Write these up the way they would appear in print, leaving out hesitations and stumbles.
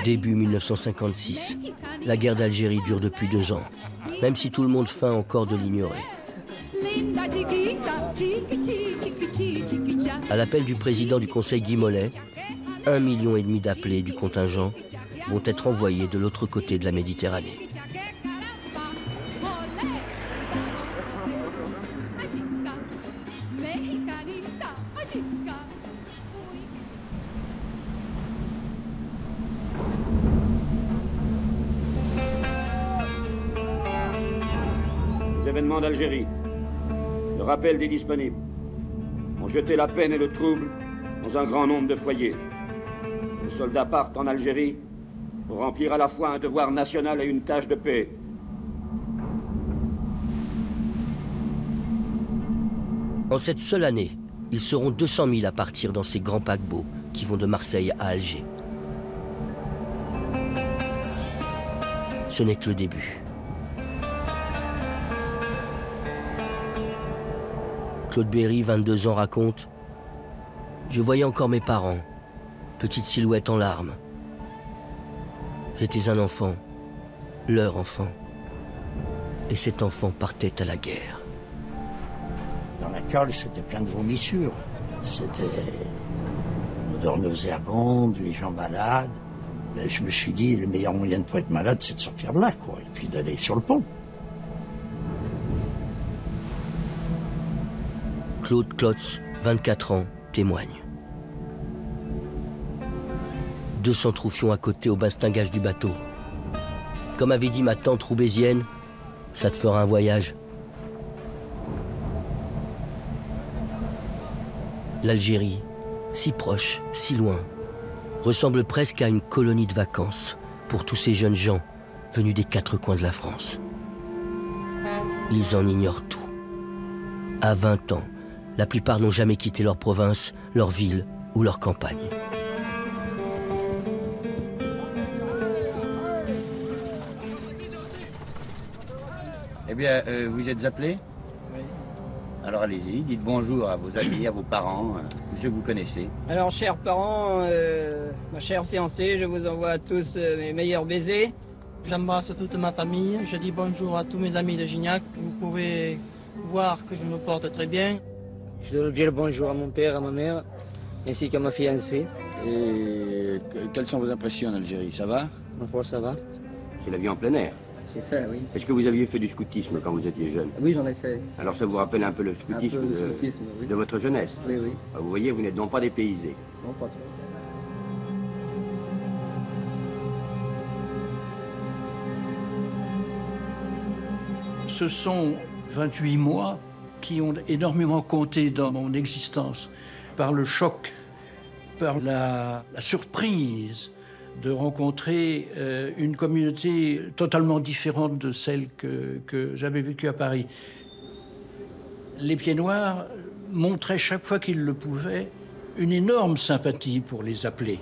Début 1956. La guerre d'Algérie dure depuis 2 ans, même si tout le monde feint encore de l'ignorer. À l'appel du président du Conseil Guy Mollet, 1,5 million d'appelés du contingent vont être envoyés de l'autre côté de la Méditerranée. Les événements d'Algérie, le rappel des disponibles, ont jeté la peine et le trouble dans un grand nombre de foyers. Les soldats partent en Algérie pour remplir à la fois un devoir national et une tâche de paix. En cette seule année, ils seront 200 000 à partir dans ces grands paquebots qui vont de Marseille à Alger. Ce n'est que le début. Claude Berry, 22 ans, raconte « Je voyais encore mes parents, petite silhouette en larmes. J'étais un enfant, leur enfant. Et cet enfant partait à la guerre. » Dans la cale, c'était plein de vomissures. C'était une odeur nauséabonde, les gens malades. Mais je me suis dit, le meilleur moyen de ne pas être malade, c'est de sortir de là, quoi, et puis d'aller sur le pont. Claude Klotz, 24 ans, témoigne. 200 troufions à côté au bastingage du bateau. Comme avait dit ma tante roubaisienne, ça te fera un voyage. L'Algérie, si proche, si loin, ressemble presque à une colonie de vacances pour tous ces jeunes gens venus des 4 coins de la France. Ils en ignorent tout. À 20 ans, la plupart n'ont jamais quitté leur province, leur ville ou leur campagne. Eh bien, vous êtes appelés? Oui. Alors allez-y, dites bonjour à vos amis, à vos parents, ceux que vous connaissez. Alors, chers parents, ma chère fiancée, je vous envoie à tous mes meilleurs baisers. J'embrasse toute ma famille, je dis bonjour à tous mes amis de Gignac. Vous pouvez voir que je me porte très bien. Je dois dire bonjour à mon père, à ma mère, ainsi qu'à ma fiancée. Et quelles sont vos impressions en Algérie? Ça va? Ma foi, ça va. C'est la vie en plein air. C'est ça, oui. Est-ce que vous aviez fait du scoutisme quand vous étiez jeune? Oui, j'en ai fait. Alors ça vous rappelle un peu le scoutisme, oui. de votre jeunesse? Oui, oui. Alors, vous voyez, vous n'êtes donc pas dépaysé. Non, pas trop. Ce sont 28 mois qui ont énormément compté dans mon existence, par le choc, par la surprise de rencontrer une communauté totalement différente de celle que j'avais vécue à Paris. Les Pieds Noirs montraient chaque fois qu'ils le pouvaient une énorme sympathie pour les appelés,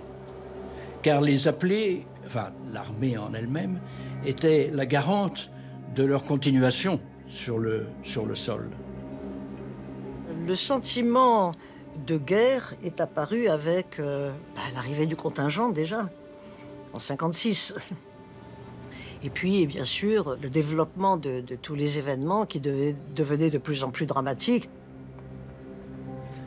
car les appelés, enfin l'armée en elle-même, était la garante de leur continuation sur le sol. Le sentiment de guerre est apparu avec l'arrivée du contingent déjà, en 56. Et puis, bien sûr, le développement de tous les événements qui devenaient de plus en plus dramatiques.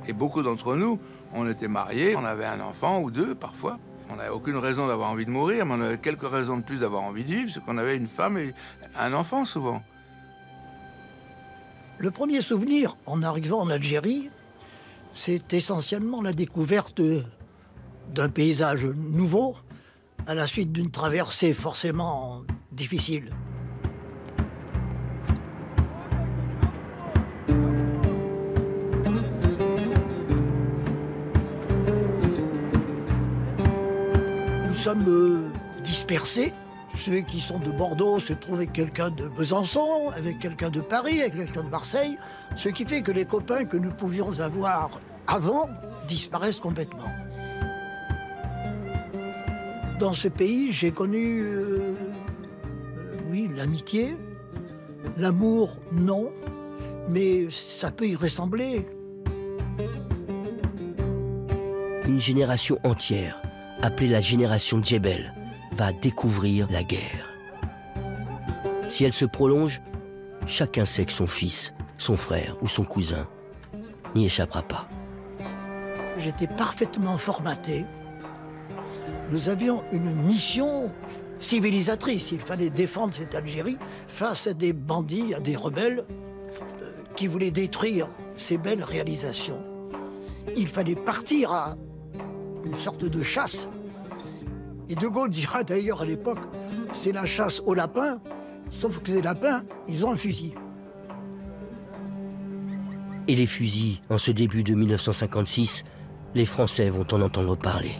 Et beaucoup d'entre nous, on était mariés, on avait un enfant ou 2 parfois. On n'avait aucune raison d'avoir envie de mourir, mais on avait quelques raisons de plus d'avoir envie de vivre, c'est qu'on avait une femme et un enfant souvent. Le premier souvenir, en arrivant en Algérie, c'est essentiellement la découverte d'un paysage nouveau, à la suite d'une traversée forcément difficile. Nous sommes dispersés. Ceux qui sont de Bordeaux se trouvent avec quelqu'un de Besançon, avec quelqu'un de Paris, avec quelqu'un de Marseille, ce qui fait que les copains que nous pouvions avoir avant disparaissent complètement. Dans ce pays, j'ai connu, oui, l'amitié, l'amour, non, mais ça peut y ressembler. Une génération entière appelée la génération Djebel, va découvrir la guerre. Si elle se prolonge, chacun sait que son fils, son frère ou son cousin n'y échappera pas. J'étais parfaitement formaté. Nous avions une mission civilisatrice. Il fallait défendre cette Algérie face à des bandits, à des rebelles qui voulaient détruire ces belles réalisations. Il fallait partir à une sorte de chasse. Et De Gaulle dira d'ailleurs à l'époque, c'est la chasse aux lapins, sauf que les lapins, ils ont un fusil. Et les fusils, en ce début de 1956, les Français vont en entendre parler.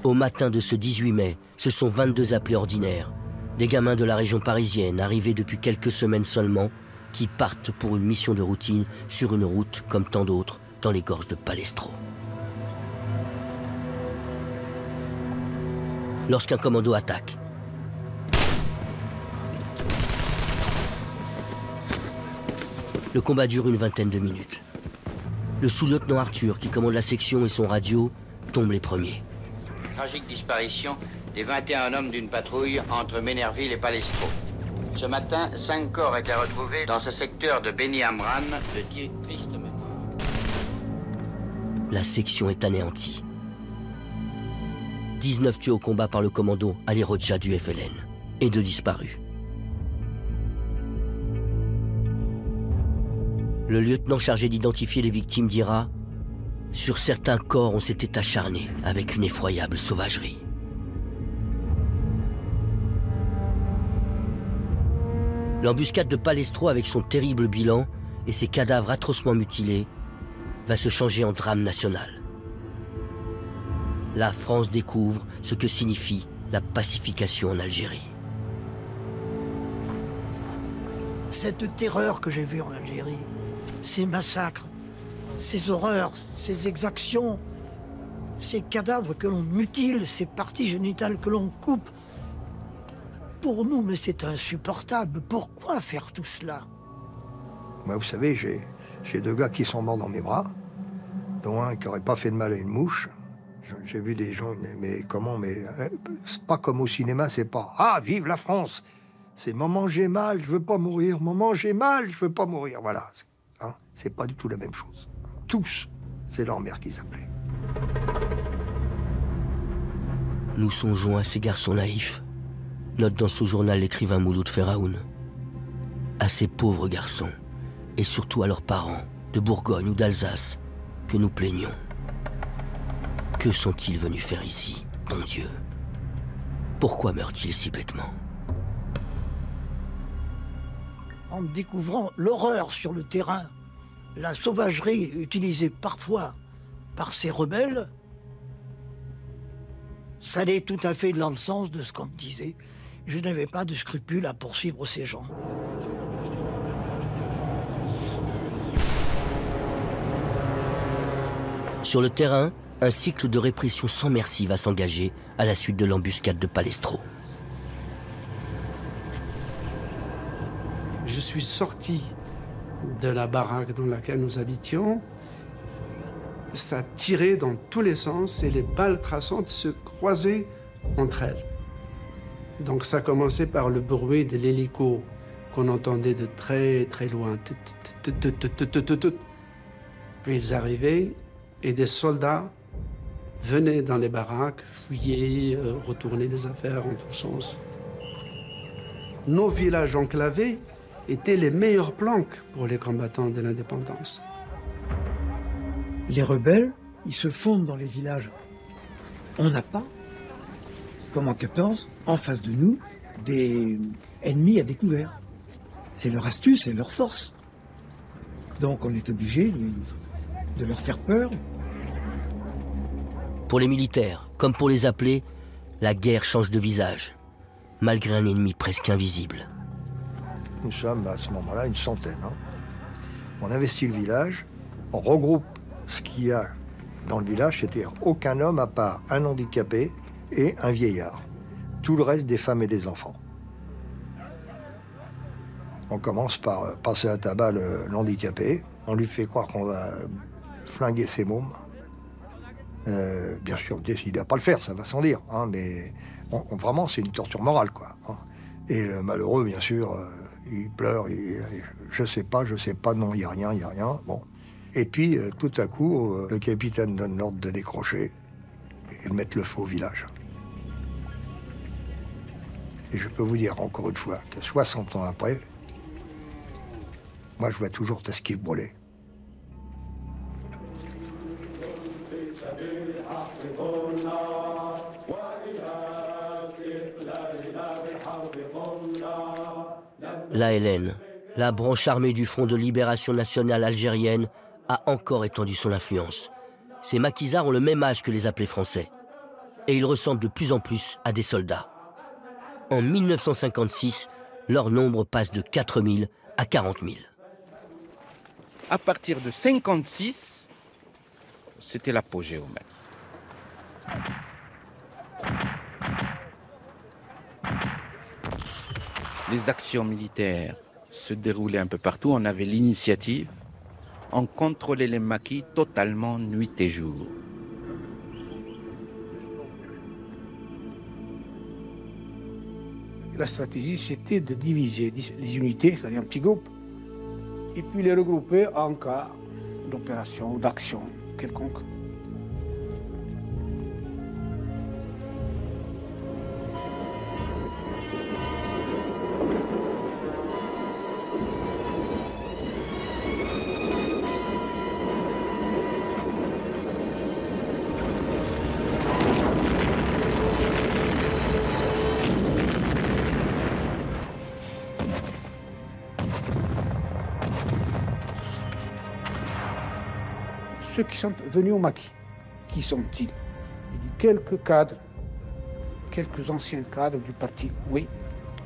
Au matin de ce 18 mai, ce sont 22 appelés ordinaires, des gamins de la région parisienne arrivés depuis quelques semaines seulement, qui partent pour une mission de routine sur une route comme tant d'autres dans les gorges de Palestro. Lorsqu'un commando attaque, le combat dure une vingtaine de minutes. Le sous-lieutenant Arthur, qui commande la section, et son radio tombent les premiers. Tragique disparition des 21 hommes d'une patrouille entre Ménerville et Palestro. Ce matin, 5 corps étaient retrouvés dans ce secteur de Beni Amran, le triste mémoire. La section est anéantie. 19 tués au combat par le commando Ali Rodja du FLN et 2 disparus. Le lieutenant chargé d'identifier les victimes dira « Sur certains corps, on s'était acharné avec une effroyable sauvagerie. » L'embuscade de Palestro, avec son terrible bilan et ses cadavres atrocement mutilés, va se changer en drame national. La France découvre ce que signifie la pacification en Algérie. Cette terreur que j'ai vue en Algérie, ces massacres, ces horreurs, ces exactions, ces cadavres que l'on mutile, ces parties génitales que l'on coupe, pour nous, mais c'est insupportable. Pourquoi faire tout cela? Moi, vous savez, j'ai 2 gars qui sont morts dans mes bras, dont un qui n'aurait pas fait de mal à une mouche. J'ai vu des gens, mais comment, mais c'est pas comme au cinéma, c'est pas « Ah, vive la France !» C'est « Maman, j'ai mal, je veux pas mourir. Maman, j'ai mal, je veux pas mourir. » Voilà. Hein, c'est pas du tout la même chose. Tous, c'est leur mère qui s'appelait. Nous songeons à ces garçons naïfs, note dans ce journal l'écrivain Mouloud Feraoun. À ces pauvres garçons, et surtout à leurs parents, de Bourgogne ou d'Alsace, que nous plaignons. Que sont-ils venus faire ici, bon Dieu? Pourquoi meurent-ils si bêtement? En découvrant l'horreur sur le terrain, la sauvagerie utilisée parfois par ces rebelles, ça allait tout à fait dans le sens de ce qu'on me disait. Je n'avais pas de scrupules à poursuivre ces gens. Sur le terrain, un cycle de répression sans merci va s'engager à la suite de l'embuscade de Palestro. Je suis sorti de la baraque dans laquelle nous habitions. Ça tirait dans tous les sens et les balles traçantes se croisaient entre elles. Donc ça commençait par le bruit de l'hélico qu'on entendait de très très loin. Puis ils arrivaient et des soldats venaient dans les baraques, fouiller, retourner les affaires en tous sens. Nos villages enclavés étaient les meilleures planques pour les combattants de l'indépendance. Les rebelles, ils se fondent dans les villages. On n'a pas, comme en 14, en face de nous, des ennemis à découvert. C'est leur astuce et leur force. Donc on est obligé de leur faire peur. Pour les militaires, comme pour les appelés, la guerre change de visage, malgré un ennemi presque invisible. Nous sommes à ce moment-là une centaine. Hein. On investit le village, on regroupe ce qu'il y a dans le village, c'est-à-dire aucun homme à part un handicapé et un vieillard. Tout le reste des femmes et des enfants. On commence par passer à tabac l'handicapé. On lui fait croire qu'on va flinguer ses mômes. Bien sûr, on décide à pas le faire, ça va sans dire, hein, mais vraiment, c'est une torture morale, quoi. Hein. Et le malheureux, bien sûr, il pleure, je sais pas, non, il n'y a rien. Bon. Et puis, tout à coup, le capitaine donne l'ordre de décrocher et de mettre le feu au village. Et je peux vous dire, encore une fois, que 60 ans après, moi, je vois toujours Tasquif brûler. L'ALN, la branche armée du Front de libération nationale algérienne, a encore étendu son influence. Ces maquisards ont le même âge que les appelés français. Et ils ressemblent de plus en plus à des soldats. En 1956, leur nombre passe de 4 000 à 40 000. À partir de 1956, c'était l'apogée au Mali. Les actions militaires se déroulaient un peu partout. On avait l'initiative. On contrôlait les maquis totalement nuit et jour. La stratégie, c'était de diviser les unités, c'est-à-dire un petit groupe, et puis les regrouper en cas d'opération ou d'action quelconque. Ceux qui sont venus au maquis, qui sont-ils? Quelques cadres, quelques anciens cadres du parti, oui,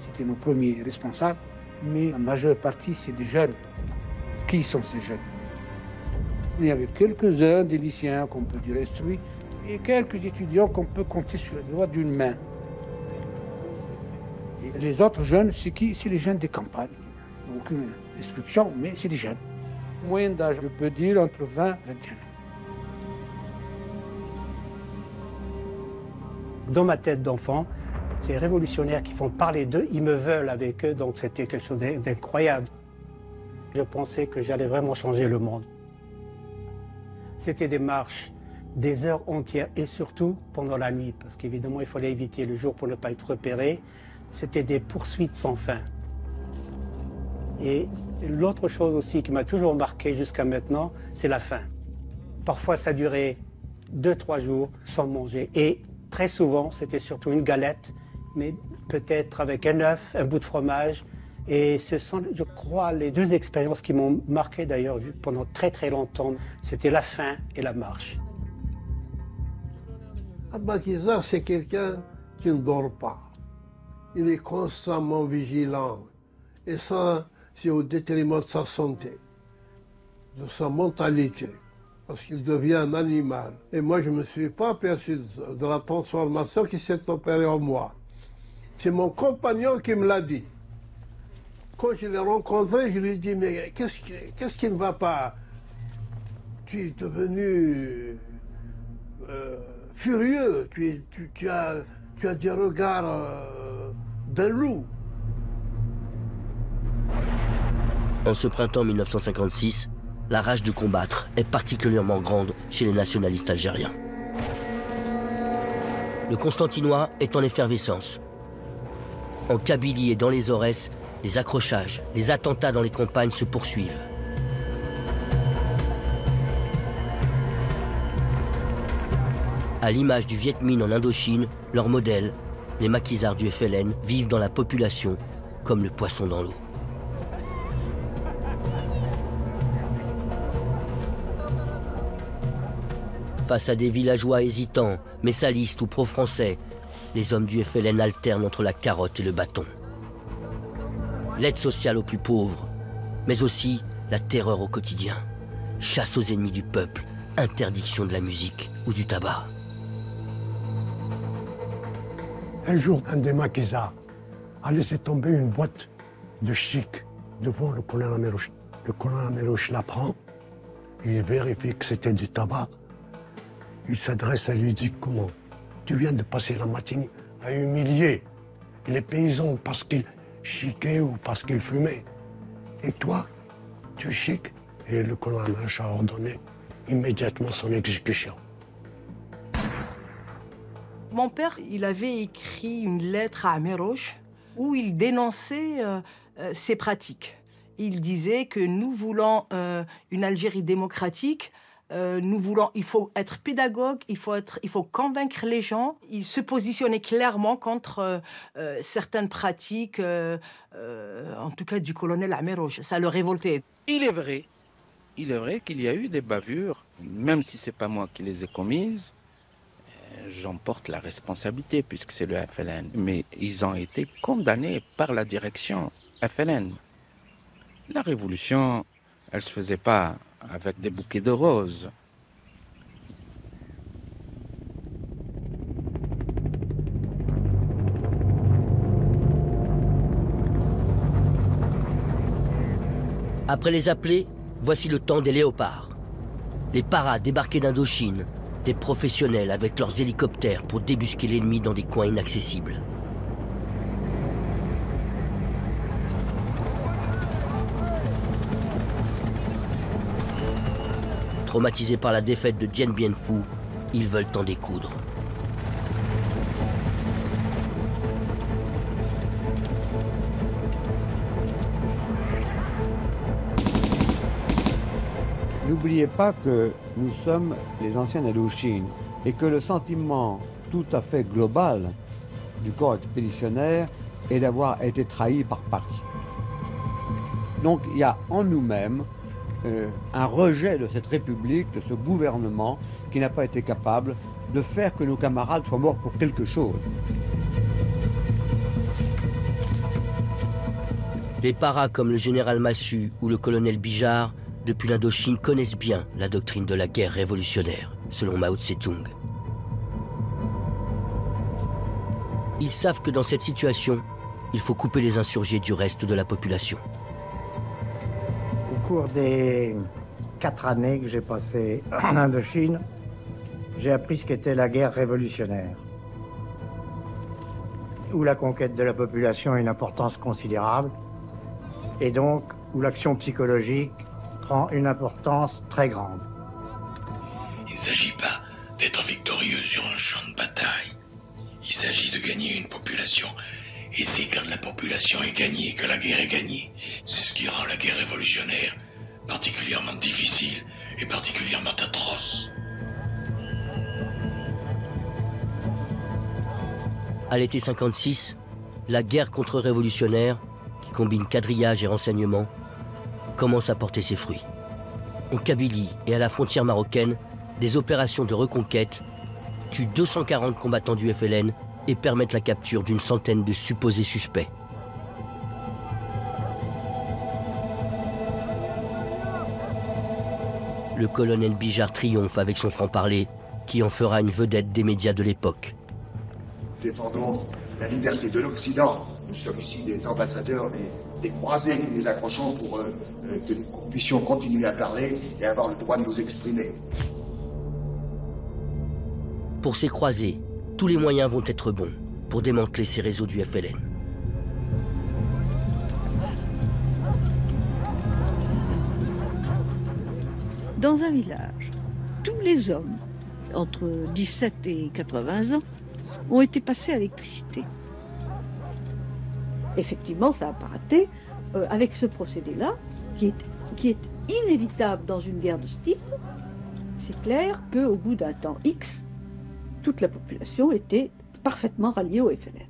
c'était nos premiers responsables, mais la majeure partie, c'est des jeunes. Qui sont ces jeunes? Il y avait quelques-uns des lycéens qu'on peut dire instruits, et quelques étudiants qu'on peut compter sur les doigts d'une main. Et les autres jeunes, c'est qui? C'est les jeunes des campagnes. Aucune instruction, mais c'est des jeunes. Moyenne d'âge, je peux dire, entre 20 et 21 ans. Dans ma tête d'enfant, ces révolutionnaires qui font parler d'eux, ils me veulent avec eux, donc c'était quelque chose d'incroyable. Je pensais que j'allais vraiment changer le monde. C'était des marches, des heures entières, et surtout pendant la nuit, parce qu'évidemment, il fallait éviter le jour pour ne pas être repéré. C'était des poursuites sans fin. Et l'autre chose aussi qui m'a toujours marqué jusqu'à maintenant, c'est la faim. Parfois, ça durait 2-3 jours sans manger. Et très souvent, c'était surtout une galette, mais peut-être avec un œuf, un bout de fromage. Et ce sont, je crois, les deux expériences qui m'ont marqué d'ailleurs pendant très très longtemps. C'était la faim et la marche. Un maquisard, c'est quelqu'un qui ne dort pas. Il est constamment vigilant. Et ça, c'est au détriment de sa santé, de sa mentalité, parce qu'il devient un animal. Et moi, je ne me suis pas aperçu de la transformation qui s'est opérée en moi. C'est mon compagnon qui me l'a dit. Quand je l'ai rencontré, je lui ai dit, mais qu'est-ce qui ne va pas? Tu es devenu furieux, tu as des regards d'un loup. En ce printemps 1956, la rage de combattre est particulièrement grande chez les nationalistes algériens. Le Constantinois est en effervescence. En Kabylie et dans les Aurès, les accrochages, les attentats dans les campagnes se poursuivent. À l'image du Viet Minh en Indochine, leur modèle, les maquisards du FLN, vivent dans la population comme le poisson dans l'eau. Face à des villageois hésitants, messalistes ou pro-français, les hommes du FLN alternent entre la carotte et le bâton. L'aide sociale aux plus pauvres, mais aussi la terreur au quotidien. Chasse aux ennemis du peuple, interdiction de la musique ou du tabac. Un jour, un des maquisards a laissé tomber une boîte de chic devant le colonel Amérouche. Le colonel Amérouche la prend, il vérifie que c'était du tabac. Il s'adresse à lui et dit « Comment? Tu viens de passer la matinée à humilier les paysans parce qu'ils chiquaient ou parce qu'ils fumaient. Et toi, tu chiques ?» Et le colonel Amérouche a ordonné immédiatement son exécution. Mon père, il avait écrit une lettre à Amérouche où il dénonçait ces pratiques. Il disait que nous voulons une Algérie démocratique, il faut être pédagogue, il faut convaincre les gens. Il se positionnait clairement contre certaines pratiques, en tout cas du colonel Amérouche. Ça le révoltait. Il est vrai qu'il y a eu des bavures, même si ce n'est pas moi qui les ai commises. J'en porte la responsabilité puisque c'est le FLN. Mais ils ont été condamnés par la direction FLN. La révolution, elle ne se faisait pas avec des bouquets de roses. Après les appelés, voici le temps des léopards. Les paras débarqués d'Indochine, des professionnels avec leurs hélicoptères pour débusquer l'ennemi dans des coins inaccessibles. Traumatisés par la défaite de Dien Bien Phu, ils veulent en découdre. N'oubliez pas que nous sommes les anciens Indochine et que le sentiment tout à fait global du corps expéditionnaire est d'avoir été trahi par Paris. Donc il y a en nous-mêmes un rejet de cette République, de ce gouvernement qui n'a pas été capable de faire que nos camarades soient morts pour quelque chose. Les paras comme le général Massu ou le colonel Bijard, depuis l'Indochine, connaissent bien la doctrine de la guerre révolutionnaire, selon Mao Tse-tung. Ils savent que dans cette situation, il faut couper les insurgés du reste de la population. Au cours des 4 années que j'ai passées en Indochine, j'ai appris ce qu'était la guerre révolutionnaire, où la conquête de la population a une importance considérable, et donc où l'action psychologique prend une importance très grande. Il ne s'agit pas d'être victorieux sur un champ de bataille. Il s'agit de gagner une population. Et c'est quand la population est gagnée que la guerre est gagnée. C'est ce qui rend la guerre révolutionnaire particulièrement difficile et particulièrement atroce. À l'été 56, la guerre contre-révolutionnaire, qui combine quadrillage et renseignement, commence à porter ses fruits. En Kabylie et à la frontière marocaine, des opérations de reconquête tuent 240 combattants du FLN et permettent la capture d'une centaine de supposés suspects. Le colonel Bijard triomphe avec son franc-parler, qui en fera une vedette des médias de l'époque. Défendons la liberté de l'Occident. Nous sommes ici des ambassadeurs, des croisés qui nous accrochons pour que nous puissions continuer à parler et avoir le droit de nous exprimer. Pour ces croisés, tous les moyens vont être bons pour démanteler ces réseaux du FLN. Dans un village, tous les hommes entre 17 et 80 ans ont été passés à l'électricité. Effectivement, ça n'a pas raté. Avec ce procédé-là, qui est inévitable dans une guerre de ce type, c'est clair qu'au bout d'un temps X, toute la population était parfaitement ralliée au FLN.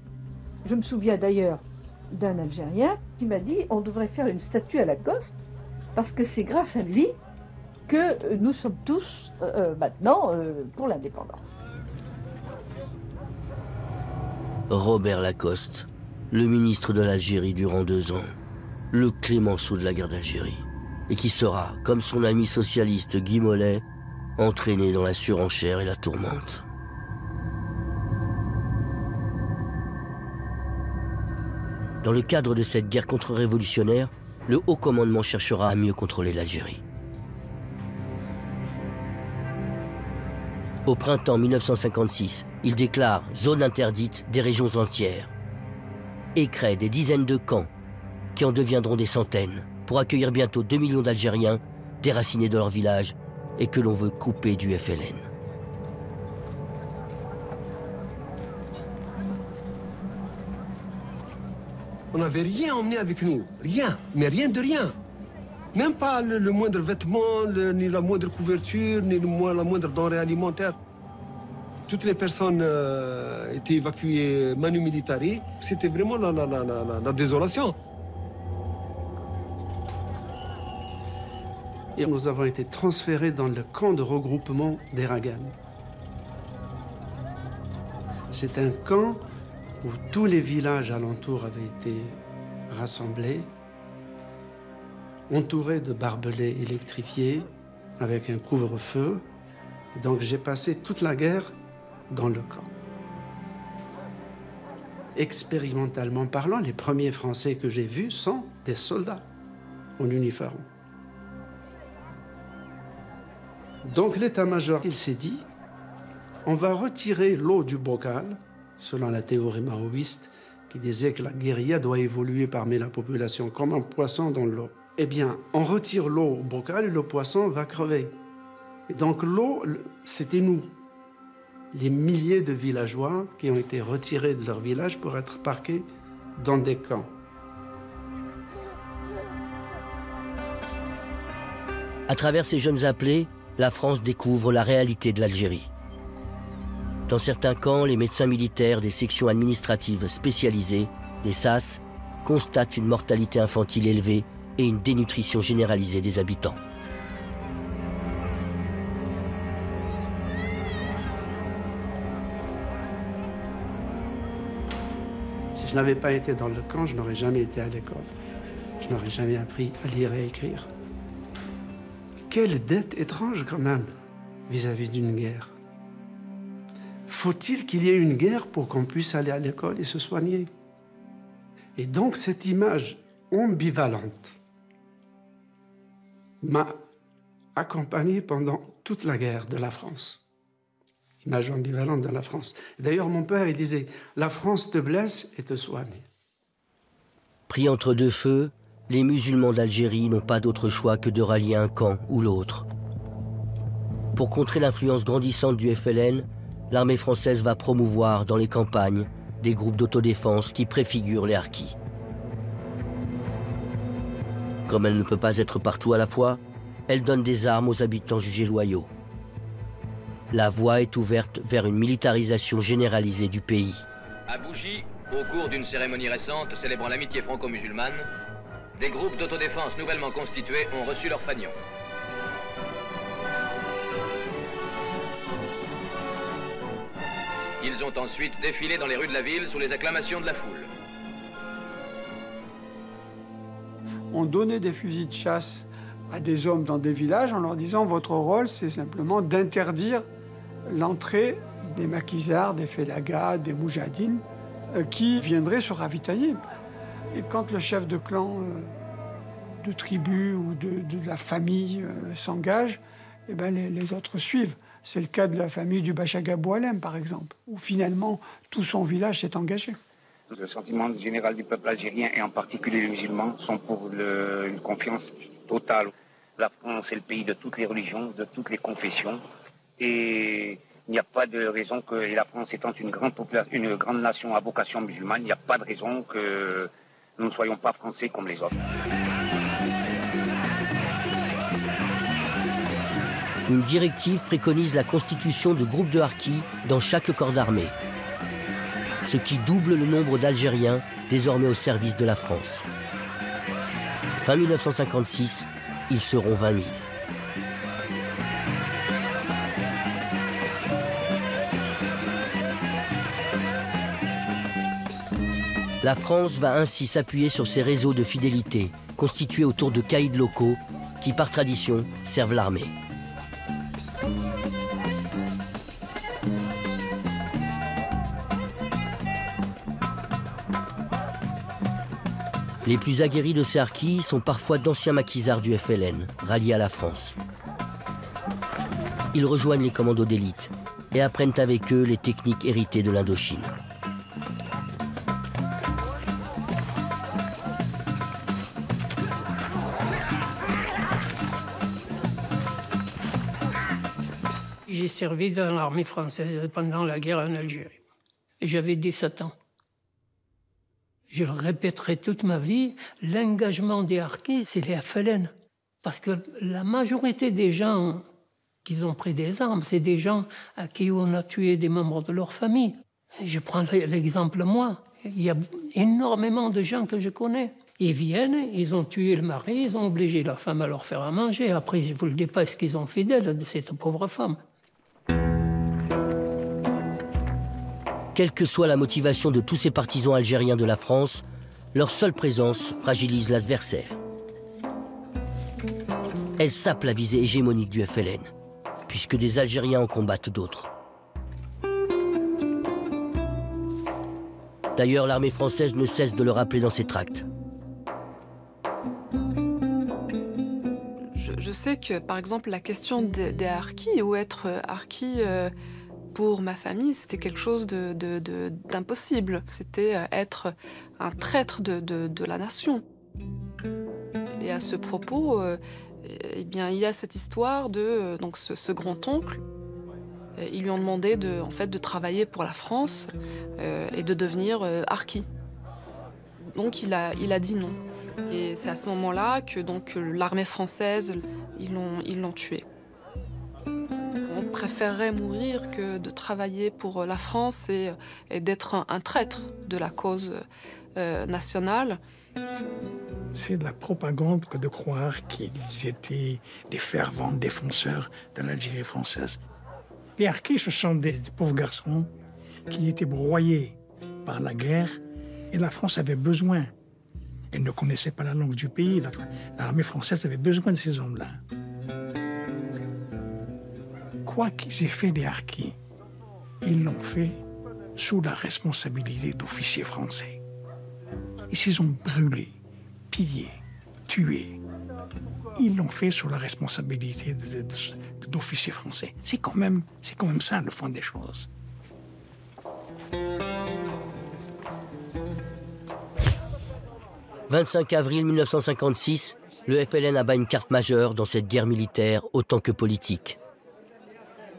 Je me souviens d'ailleurs d'un Algérien qui m'a dit on devrait faire une statue à Lacoste parce que c'est grâce à lui que nous sommes tous maintenant pour l'indépendance. Robert Lacoste, le ministre de l'Algérie durant 2 ans, le Clémenceau de la guerre d'Algérie, et qui sera, comme son ami socialiste Guy Mollet, entraîné dans la surenchère et la tourmente. Dans le cadre de cette guerre contre-révolutionnaire, le haut commandement cherchera à mieux contrôler l'Algérie. Au printemps 1956, il déclare zone interdite des régions entières et crée des dizaines de camps qui en deviendront des centaines pour accueillir bientôt 2 millions d'Algériens déracinés de leur village et que l'on veut couper du FLN. On n'avait rien emmené avec nous, rien, mais rien de rien. Même pas le moindre vêtement, ni la moindre couverture, ni la moindre denrée alimentaire. Toutes les personnes étaient évacuées manu militari. C'était vraiment la désolation. Et nous avons été transférés dans le camp de regroupement d'Eragan. C'est un camp où tous les villages alentours avaient été rassemblés, entourés de barbelés électrifiés, avec un couvre-feu. Et donc j'ai passé toute la guerre dans le camp. Expérimentalement parlant, les premiers Français que j'ai vus sont des soldats en uniforme. Donc l'état-major, il s'est dit, on va retirer l'eau du bocal, selon la théorie maoïste qui disait que la guérilla doit évoluer parmi la population comme un poisson dans l'eau. Eh bien, on retire l'eau au bocal et le poisson va crever. Et donc l'eau, c'était nous, les milliers de villageois qui ont été retirés de leur village pour être parqués dans des camps. À travers ces jeunes appelés, la France découvre la réalité de l'Algérie. Dans certains camps, les médecins militaires des sections administratives spécialisées, les SAS, constatent une mortalité infantile élevée et une dénutrition généralisée des habitants. Si je n'avais pas été dans le camp, je n'aurais jamais été à l'école. Je n'aurais jamais appris à lire et à écrire. Quelle dette étrange quand même vis-à-vis d'une guerre. Faut-il qu'il y ait une guerre pour qu'on puisse aller à l'école et se soigner? Et donc cette image ambivalente m'a accompagné pendant toute la guerre de la France. Image ambivalente de la France. D'ailleurs, mon père, il disait, la France te blesse et te soigne. Pris entre deux feux, les musulmans d'Algérie n'ont pas d'autre choix que de rallier un camp ou l'autre. Pour contrer l'influence grandissante du FLN, l'armée française va promouvoir dans les campagnes des groupes d'autodéfense qui préfigurent les harkis. Comme elle ne peut pas être partout à la fois, elle donne des armes aux habitants jugés loyaux. La voie est ouverte vers une militarisation généralisée du pays. À Bougie, au cours d'une cérémonie récente célébrant l'amitié franco-musulmane, des groupes d'autodéfense nouvellement constitués ont reçu leur fanion. Ils ont ensuite défilé dans les rues de la ville sous les acclamations de la foule. On donnait des fusils de chasse à des hommes dans des villages en leur disant « Votre rôle, c'est simplement d'interdire l'entrée des maquisards, des félagas, des moujahidines qui viendraient se ravitailler. » Et quand le chef de clan, de tribu ou de la famille s'engage, eh ben les autres suivent. C'est le cas de la famille du Bachaga Boualem, par exemple, où finalement tout son village s'est engagé. Le sentiment général du peuple algérien, et en particulier les musulmans, sont pour une confiance totale. La France est le pays de toutes les religions, de toutes les confessions, et il n'y a pas de raison que, et la France étant une grande nation à vocation musulmane, il n'y a pas de raison que nous ne soyons pas français comme les autres. Une directive préconise la constitution de groupes de harkis dans chaque corps d'armée, ce qui double le nombre d'Algériens désormais au service de la France. Fin 1956, ils seront 20 000. La France va ainsi s'appuyer sur ses réseaux de fidélité, constitués autour de caïds locaux qui, par tradition, servent l'armée. Les plus aguerris de ces harkis sont parfois d'anciens maquisards du FLN, ralliés à la France. Ils rejoignent les commandos d'élite et apprennent avec eux les techniques héritées de l'Indochine. J'ai servi dans l'armée française pendant la guerre en Algérie. Et j'avais 17 ans. Je le répéterai toute ma vie, l'engagement des harkis, c'est les FLN. Parce que la majorité des gens qui ont pris des armes, c'est des gens à qui on a tué des membres de leur famille. Je prends l'exemple moi. Il y a énormément de gens que je connais. Ils viennent, ils ont tué le mari, ils ont obligé la femme à leur faire à manger. Après, je ne vous le dis pas ce qu'ils ont fait d'elle, de cette pauvre femme. Quelle que soit la motivation de tous ces partisans algériens de la France, leur seule présence fragilise l'adversaire. Elle sape la visée hégémonique du FLN, puisque des Algériens en combattent d'autres. D'ailleurs, l'armée française ne cesse de le rappeler dans ses tracts. Je sais que, par exemple, la question des harkis, ou être harki pour ma famille, c'était quelque chose d'impossible. C'était être un traître de la nation. Et à ce propos, eh bien, il y a cette histoire de donc ce grand-oncle. Ils lui ont demandé en fait, de travailler pour la France et de devenir harki. Donc il a dit non. Et c'est à ce moment-là que l'armée française, ils l'ont tué. On préférerait mourir que de travailler pour la France et d'être un traître de la cause nationale. C'est de la propagande que de croire qu'ils étaient des fervents défenseurs de l'Algérie française. Les harkis, ce sont des pauvres garçons qui étaient broyés par la guerre et la France avait besoin. Elle ne connaissait pas la langue du pays, l'armée française avait besoin de ces hommes-là. Quoi qu'ils aient fait les harkis, ils l'ont fait sous la responsabilité d'officiers français. Ils s'y ont brûlés, pillés, tués. Ils l'ont fait sous la responsabilité d'officiers français. C'est quand même ça le fond des choses. « 25 avril 1956, le FLN abat une carte majeure dans cette guerre militaire autant que politique.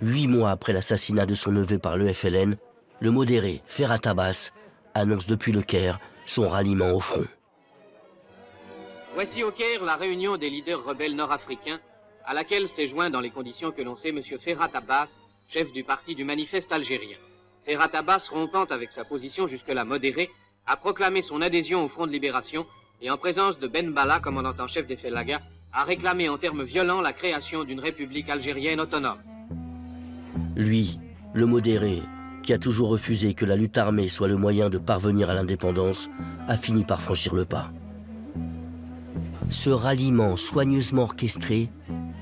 8 mois après l'assassinat de son neveu par le FLN, le modéré Ferhat Abbas annonce depuis le Caire son ralliement au front. Voici au Caire la réunion des leaders rebelles nord-africains, à laquelle s'est joint dans les conditions que l'on sait M. Ferhat Abbas, chef du parti du manifeste algérien. Ferhat Abbas, rompant avec sa position jusque-là modérée, a proclamé son adhésion au Front de Libération et en présence de Ben Balla, commandant en chef des Felagas, a réclamé en termes violents la création d'une république algérienne autonome. Lui, le modéré, qui a toujours refusé que la lutte armée soit le moyen de parvenir à l'indépendance, a fini par franchir le pas. Ce ralliement soigneusement orchestré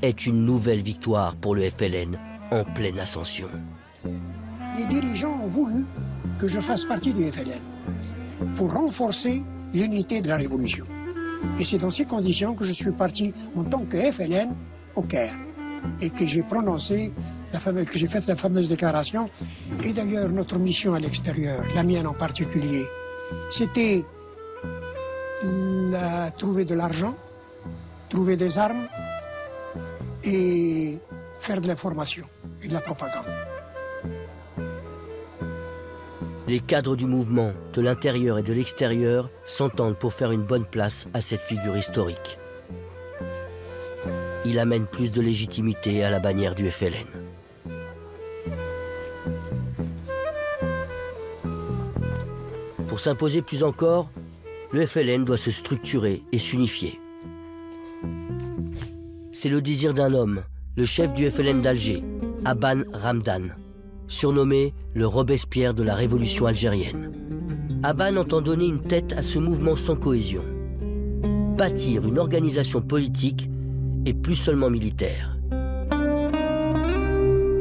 est une nouvelle victoire pour le FLN en pleine ascension. Les dirigeants ont voulu que je fasse partie du FLN pour renforcer l'unité de la Révolution. Et c'est dans ces conditions que je suis parti en tant que FLN au Caire et que j'ai prononcé que j'ai fait la fameuse déclaration. Et d'ailleurs, notre mission à l'extérieur, la mienne en particulier, c'était trouver de l'argent, trouver des armes et faire de l'information et de la propagande. Les cadres du mouvement, de l'intérieur et de l'extérieur, s'entendent pour faire une bonne place à cette figure historique. Il amène plus de légitimité à la bannière du FLN. Pour s'imposer plus encore, le FLN doit se structurer et s'unifier. C'est le désir d'un homme, le chef du FLN d'Alger, Abban Ramdan, surnommé le Robespierre de la révolution algérienne. Abban entend donner une tête à ce mouvement sans cohésion, bâtir une organisation politique et plus seulement militaire.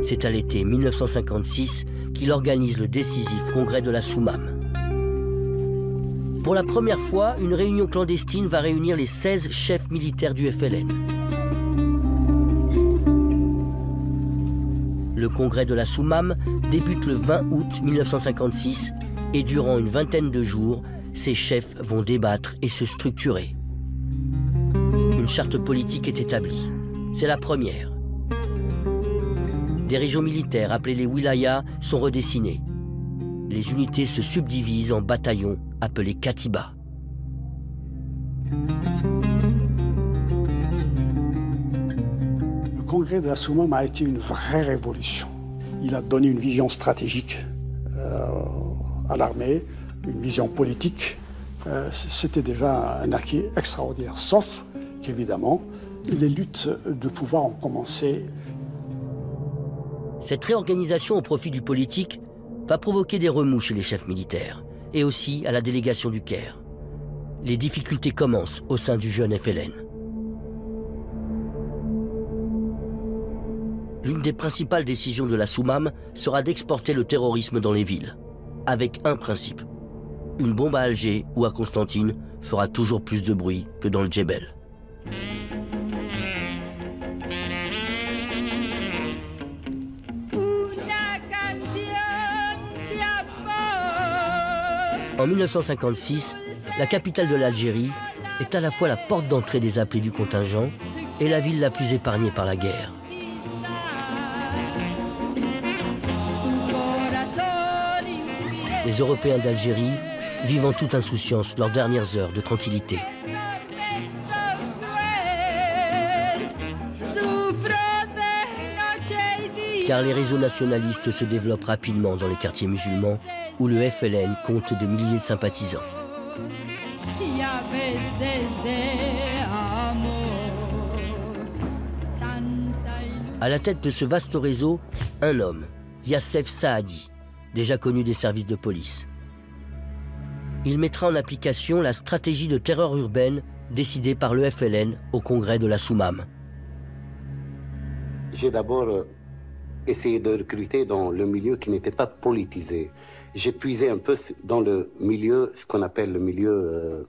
C'est à l'été 1956 qu'il organise le décisif congrès de la Soumam. Pour la première fois, une réunion clandestine va réunir les 16 chefs militaires du FLN. Le congrès de la Soumam débute le 20 août 1956 et durant une vingtaine de jours, ces chefs vont débattre et se structurer. Une charte politique est établie. C'est la première. Des régions militaires, appelées les wilayas, sont redessinées. Les unités se subdivisent en bataillons, appelés Katiba. Le congrès de la Soumam a été une vraie révolution. Il a donné une vision stratégique à l'armée, une vision politique. C'était déjà un acquis extraordinaire, sauf qu'évidemment, les luttes de pouvoir ont commencé. Cette réorganisation au profit du politique va provoquer des remous chez les chefs militaires et aussi à la délégation du Caire. Les difficultés commencent au sein du jeune FLN. L'une des principales décisions de la Soumam sera d'exporter le terrorisme dans les villes, avec un principe. Une bombe à Alger ou à Constantine fera toujours plus de bruit que dans le Djebel. En 1956, la capitale de l'Algérie est à la fois la porte d'entrée des appelés du contingent et la ville la plus épargnée par la guerre. Les Européens d'Algérie vivent en toute insouciance leurs dernières heures de tranquillité. Car les réseaux nationalistes se développent rapidement dans les quartiers musulmans où le FLN compte des milliers de sympathisants. À la tête de ce vaste réseau, un homme, Yassef Saadi, déjà connu des services de police. Il mettra en application la stratégie de terreur urbaine décidée par le FLN au congrès de la Soumam. J'ai d'abord essayé de recruter dans le milieu qui n'était pas politisé. J'ai puisé un peu dans le milieu, ce qu'on appelle le milieu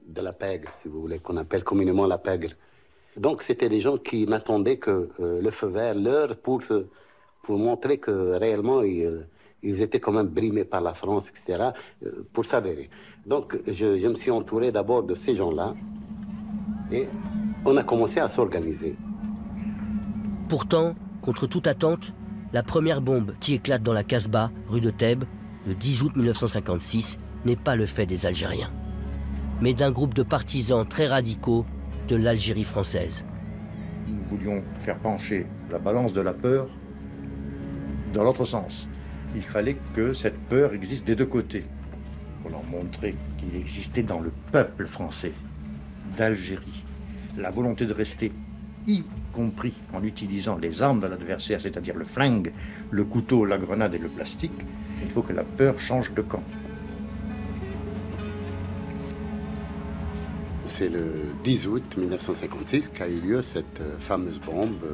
de la pègre, si vous voulez, qu'on appelle communément la pègre. Donc c'était des gens qui n'attendaient que le feu vert, l'heure pour montrer que réellement ils étaient quand même brimés par la France, etc., pour s'avérer. Donc je me suis entouré d'abord de ces gens-là et on a commencé à s'organiser. Pourtant, contre toute attente, la première bombe qui éclate dans la Casbah, rue de Thèbes, le 10 août 1956, n'est pas le fait des Algériens, mais d'un groupe de partisans très radicaux de l'Algérie française. Nous voulions faire pencher la balance de la peur dans l'autre sens. Il fallait que cette peur existe des deux côtés, pour leur montrer qu'il existait dans le peuple français d'Algérie la volonté de rester, y compris en utilisant les armes de l'adversaire, c'est-à-dire le flingue, le couteau, la grenade et le plastique. Il faut que la peur change de camp. C'est le 10 août 1956 qu'a eu lieu cette fameuse bombe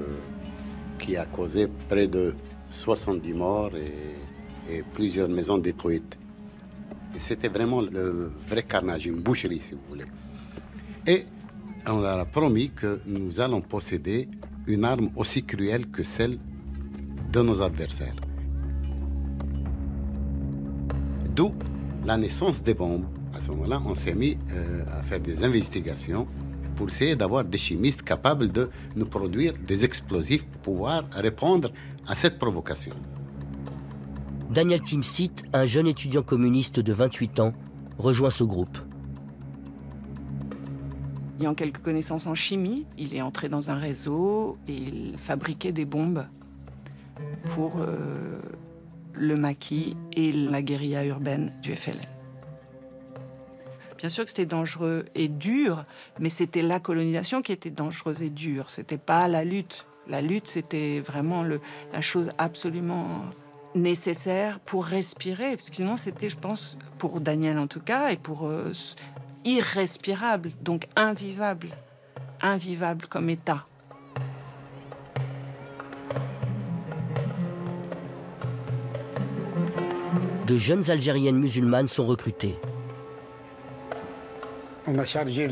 qui a causé près de 70 morts et plusieurs maisons détruites. Et c'était vraiment le vrai carnage, une boucherie si vous voulez. Et on leur a promis que nous allons posséder une arme aussi cruelle que celle de nos adversaires. D'où la naissance des bombes. À ce moment-là, on s'est mis à faire des investigations pour essayer d'avoir des chimistes capables de nous produire des explosifs pour pouvoir répondre à cette provocation. Daniel Timsit, un jeune étudiant communiste de 28 ans, rejoint ce groupe. Ayant quelques connaissances en chimie, il est entré dans un réseau et il fabriquait des bombes pour le maquis et la guérilla urbaine du FLN. Bien sûr que c'était dangereux et dur, mais c'était la colonisation qui était dangereuse et dure. C'était pas la lutte. La lutte, c'était vraiment la chose absolument nécessaire pour respirer. Parce que sinon, c'était, je pense, pour Daniel en tout cas, et pour irrespirable, donc invivable. Invivable comme état. De jeunes Algériennes musulmanes sont recrutées. On a chargé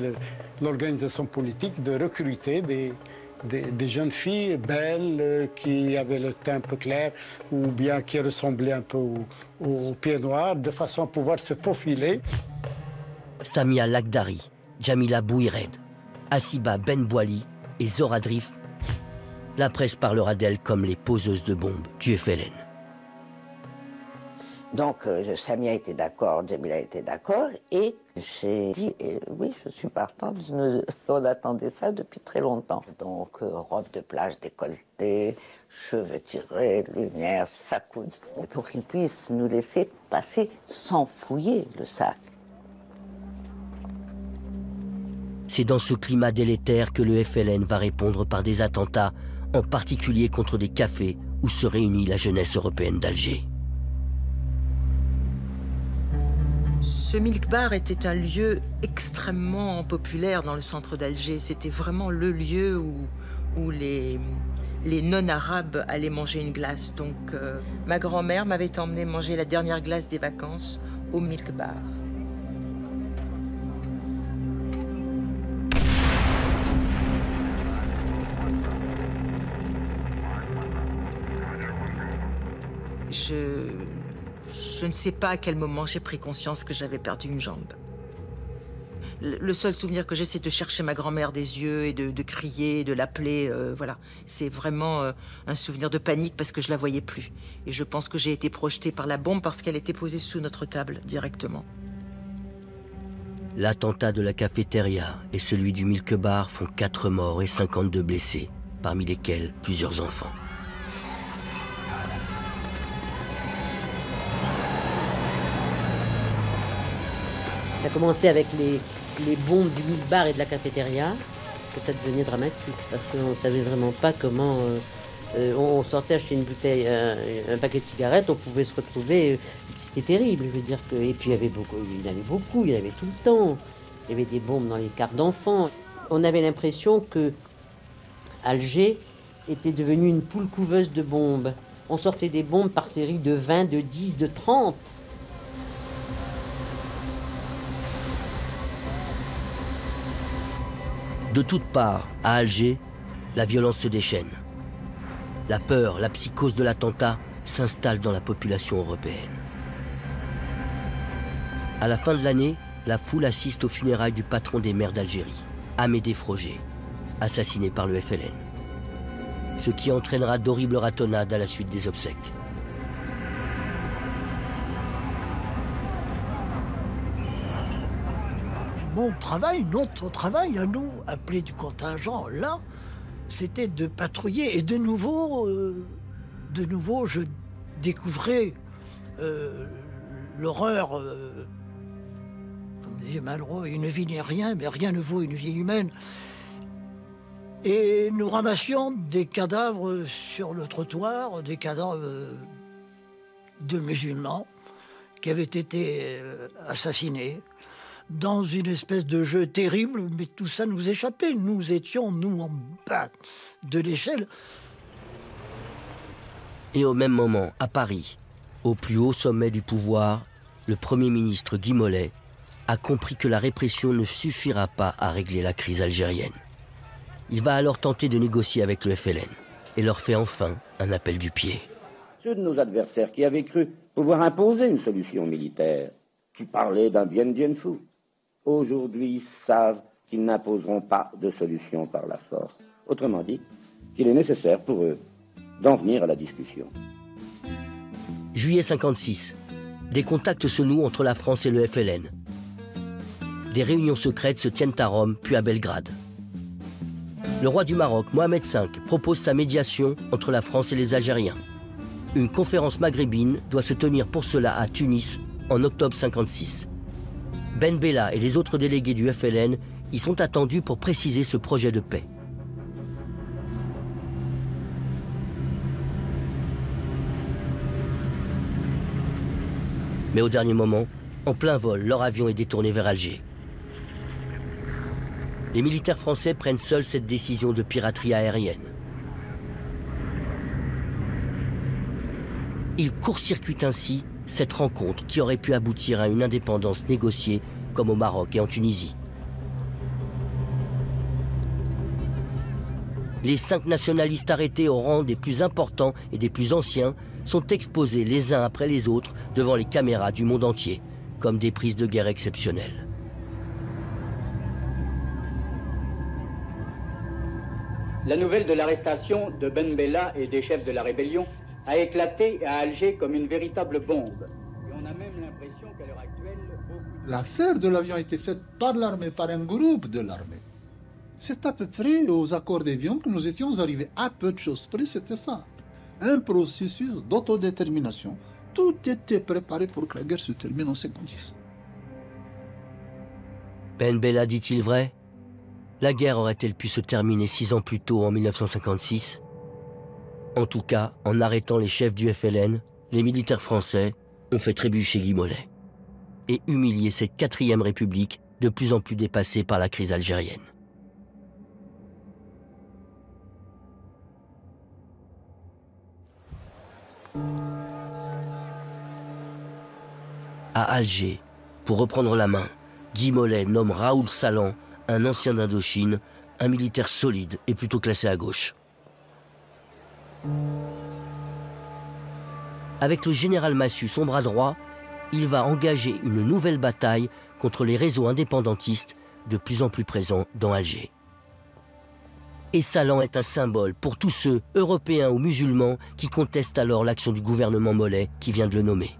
l'organisation politique de recruter des jeunes filles belles qui avaient le teint un peu clair ou bien qui ressemblaient un peu aux pieds noirs, de façon à pouvoir se faufiler. Samia Lagdari, Jamila Bouhired, Assiba Benbouali et Zora Drif. La presse parlera d'elles comme les poseuses de bombes du FLN. Donc Samia était d'accord, Jamila était d'accord, et j'ai dit oui, je suis partante, on attendait ça depuis très longtemps. Donc robe de plage décolletée, cheveux tirés, lumière, sacoune, pour qu'ils puissent nous laisser passer sans fouiller le sac. C'est dans ce climat délétère que le FLN va répondre par des attentats, en particulier contre des cafés où se réunit la jeunesse européenne d'Alger. Ce Milk Bar était un lieu extrêmement populaire dans le centre d'Alger. C'était vraiment le lieu où les non-arabes allaient manger une glace. Donc ma grand-mère m'avait emmené manger la dernière glace des vacances au Milk Bar. Je ne sais pas à quel moment j'ai pris conscience que j'avais perdu une jambe. Le seul souvenir que j'ai, c'est de chercher ma grand-mère des yeux et de crier, de l'appeler. Voilà, c'est vraiment un souvenir de panique parce que je la voyais plus. Et je pense que j'ai été projetée par la bombe parce qu'elle était posée sous notre table directement. L'attentat de la cafétéria et celui du Milk Bar font 4 morts et 52 blessés, parmi lesquels plusieurs enfants. Ça commençait avec les bombes du Milk Bar et de la cafétéria, que ça devenait dramatique, parce qu'on ne savait vraiment pas comment... on sortait acheter une bouteille, un paquet de cigarettes, on pouvait se retrouver... C'était terrible, je veux dire que... Et puis il y en avait tout le temps. Il y avait des bombes dans les cartes d'enfants. On avait l'impression que Alger était devenue une poule couveuse de bombes. On sortait des bombes par série de 20, de 10, de 30. De toutes parts, à Alger, la violence se déchaîne. La peur, la psychose de l'attentat s'installe dans la population européenne. À la fin de l'année, la foule assiste aux funérailles du patron des mers d'Algérie, Amédée Froger, assassiné par le FLN. Ce qui entraînera d'horribles ratonnades à la suite des obsèques. Mon travail, notre travail à nous, appelé du contingent, là, c'était de patrouiller. Et de nouveau, je découvrais l'horreur. Comme disait Malraux, une vie n'est rien, mais rien ne vaut une vie humaine. Et nous ramassions des cadavres sur le trottoir, des cadavres de musulmans qui avaient été assassinés. Dans une espèce de jeu terrible, mais tout ça nous échappait. Nous étions, nous, en bas de l'échelle. Et au même moment, à Paris, au plus haut sommet du pouvoir, le Premier ministre Guy Mollet a compris que la répression ne suffira pas à régler la crise algérienne. Il va alors tenter de négocier avec le FLN et leur fait enfin un appel du pied. Ceux de nos adversaires qui avaient cru pouvoir imposer une solution militaire, qui parlaient d'un Dien Bien Phu, aujourd'hui savent qu'ils n'imposeront pas de solution par la force. Autrement dit, qu'il est nécessaire pour eux d'en venir à la discussion. Juillet 56. Des contacts se nouent entre la France et le FLN. Des réunions secrètes se tiennent à Rome, puis à Belgrade. Le roi du Maroc, Mohamed V, propose sa médiation entre la France et les Algériens. Une conférence maghrébine doit se tenir pour cela à Tunis en octobre 56. Ben Bella et les autres délégués du FLN y sont attendus pour préciser ce projet de paix. Mais au dernier moment, en plein vol, leur avion est détourné vers Alger. Les militaires français prennent seuls cette décision de piraterie aérienne. Ils court-circuitent ainsi cette rencontre qui aurait pu aboutir à une indépendance négociée comme au Maroc et en Tunisie. Les 5 nationalistes arrêtés au rang des plus importants et des plus anciens sont exposés les uns après les autres devant les caméras du monde entier, comme des prises de guerre exceptionnelles. La nouvelle de l'arrestation de Ben Bella et des chefs de la rébellion a éclaté à Alger comme une véritable bombe. Et on a même l'impression qu'à l'heure actuelle... L'affaire de l'avion a été faite par l'armée, par un groupe de l'armée. C'est à peu près aux accords d'Évian que nous étions arrivés. À peu de choses près, c'était ça. Un processus d'autodétermination. Tout était préparé pour que la guerre se termine en 1956. Ben Bella dit-il vrai? La guerre aurait-elle pu se terminer 6 ans plus tôt, en 1956? En tout cas, en arrêtant les chefs du FLN, les militaires français ont fait trébucher Guy Mollet et humilié cette 4e République de plus en plus dépassée par la crise algérienne. À Alger, pour reprendre la main, Guy Mollet nomme Raoul Salan, un ancien d'Indochine, un militaire solide et plutôt classé à gauche. Avec le général Massu, son bras droit, il va engager une nouvelle bataille contre les réseaux indépendantistes de plus en plus présents dans Alger. Et Salan est un symbole pour tous ceux, européens ou musulmans, qui contestent alors l'action du gouvernement Mollet qui vient de le nommer.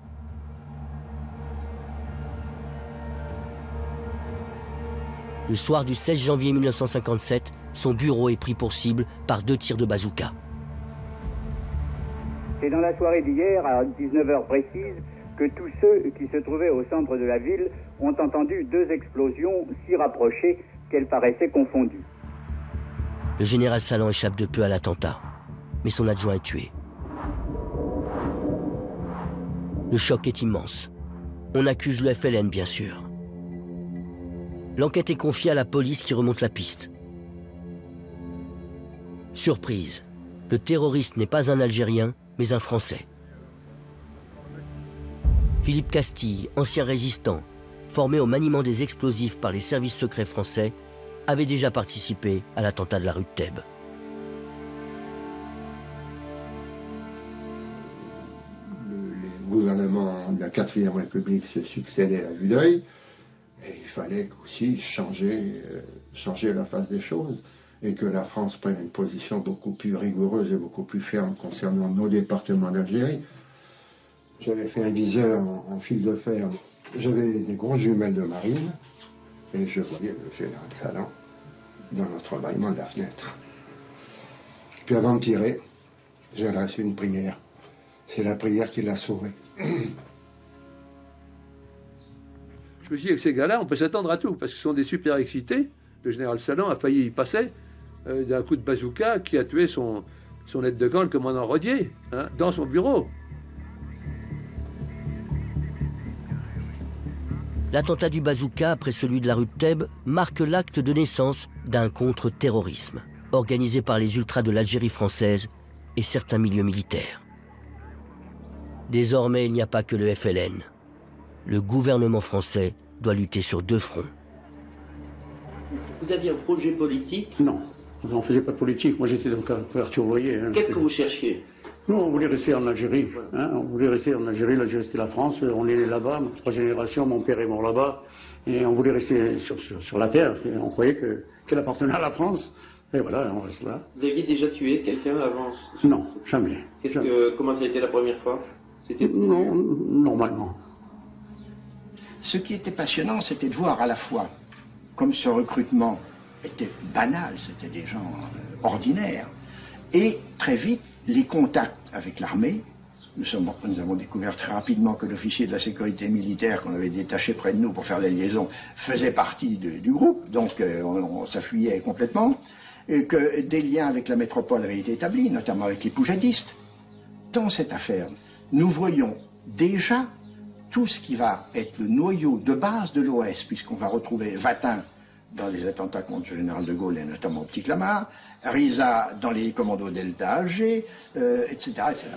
Le soir du 16 janvier 1957, son bureau est pris pour cible par 2 tirs de bazooka. C'est dans la soirée d'hier, à 19h précise, que tous ceux qui se trouvaient au centre de la ville ont entendu 2 explosions si rapprochées qu'elles paraissaient confondues. Le général Salan échappe de peu à l'attentat, mais son adjoint est tué. Le choc est immense. On accuse le FLN, bien sûr. L'enquête est confiée à la police qui remonte la piste. Surprise, le terroriste n'est pas un Algérien, mais un Français. Philippe Castille, ancien résistant, formé au maniement des explosifs par les services secrets français, avait déjà participé à l'attentat de la rue de Thèbes. Les gouvernements de la 4e République se succédaient à vue d'œil. Et il fallait aussi changer la face des choses et que la France prenne une position beaucoup plus rigoureuse et beaucoup plus ferme concernant nos départements d'Algérie. J'avais fait un viseur en fil de fer. J'avais des grosses jumelles de marine et je voyais le général Salan dans l'entrebâillement de la fenêtre. Puis avant de tirer, j'ai reçu une prière. C'est la prière qui l'a sauvé. Je me suis dit, avec ces gars-là, on peut s'attendre à tout, parce qu'ils sont des super excités. Le général Salan a failli y passer d'un coup de bazooka qui a tué son aide de camp, le commandant Rodier, dans son bureau. L'attentat du bazooka, après celui de la rue de Thèbes, marque l'acte de naissance d'un contre-terrorisme, organisé par les ultras de l'Algérie française et certains milieux militaires. Désormais, il n'y a pas que le FLN. Le gouvernement français doit lutter sur 2 fronts. Vous aviez un projet politique? Non, on ne faisait pas de politique. Moi, j'étais dans la couverture ouvrier. Qu'est-ce que vous cherchiez? Nous, on voulait rester en Algérie. On voulait rester en Algérie. L'Algérie, c'était la France. On est né là-bas. 3 générations, mon père est mort là-bas. Et on voulait rester sur la terre. Et on croyait qu'elle appartenait à la France. Et voilà, on reste là. Vous aviez déjà tué quelqu'un avant? Non, jamais. Comment ça a été la première fois? Non, normalement. Ce qui était passionnant, c'était de voir à la fois, comme ce recrutement était banal, c'était des gens ordinaires, et très vite, les contacts avec l'armée. Nous avons découvert très rapidement que l'officier de la sécurité militaire qu'on avait détaché près de nous pour faire la liaison faisait partie du groupe, donc on s'affuyait complètement, et que des liens avec la métropole avaient été établis, notamment avec les poujadistes. Dans cette affaire, nous voyons déjà tout ce qui va être le noyau de base de l'OS, puisqu'on va retrouver Vatin dans les attentats contre le général de Gaulle et notamment au Petit Clamart, Riza dans les commandos Delta à Alger, etc., etc.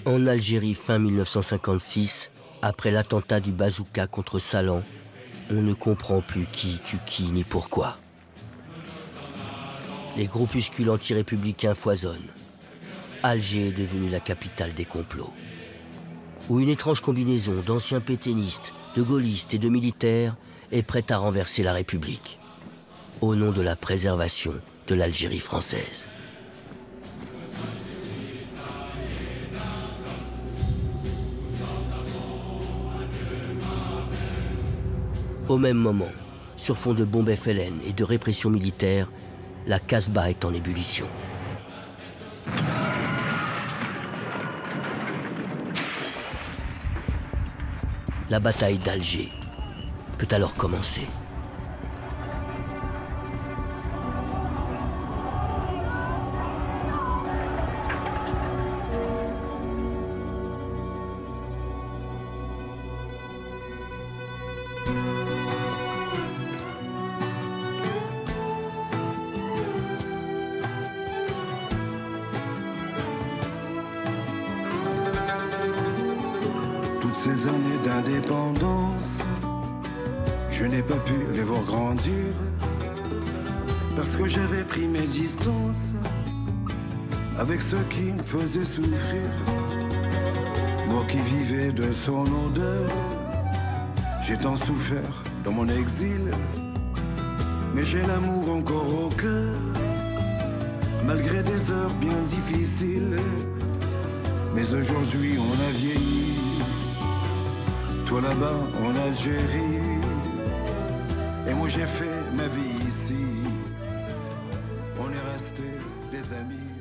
En Algérie, fin 1956, après l'attentat du bazooka contre Salan, on ne comprend plus qui tue qui ni pourquoi. Les groupuscules anti-républicains foisonnent. Alger est devenue la capitale des complots, où une étrange combinaison d'anciens pétainistes, de gaullistes et de militaires est prête à renverser la République, au nom de la préservation de l'Algérie française. Au même moment, sur fond de bombes FLN et de répression militaire, la Casbah est en ébullition. La bataille d'Alger peut alors commencer. Ces années d'indépendance, je n'ai pas pu les voir grandir parce que j'avais pris mes distances avec ceux qui me faisaient souffrir. Moi qui vivais de son odeur, j'ai tant souffert dans mon exil, mais j'ai l'amour encore au cœur, malgré des heures bien difficiles. Mais aujourd'hui on a vieilli, toi là-bas en Algérie, et moi j'ai fait ma vie ici. On est restés des amis.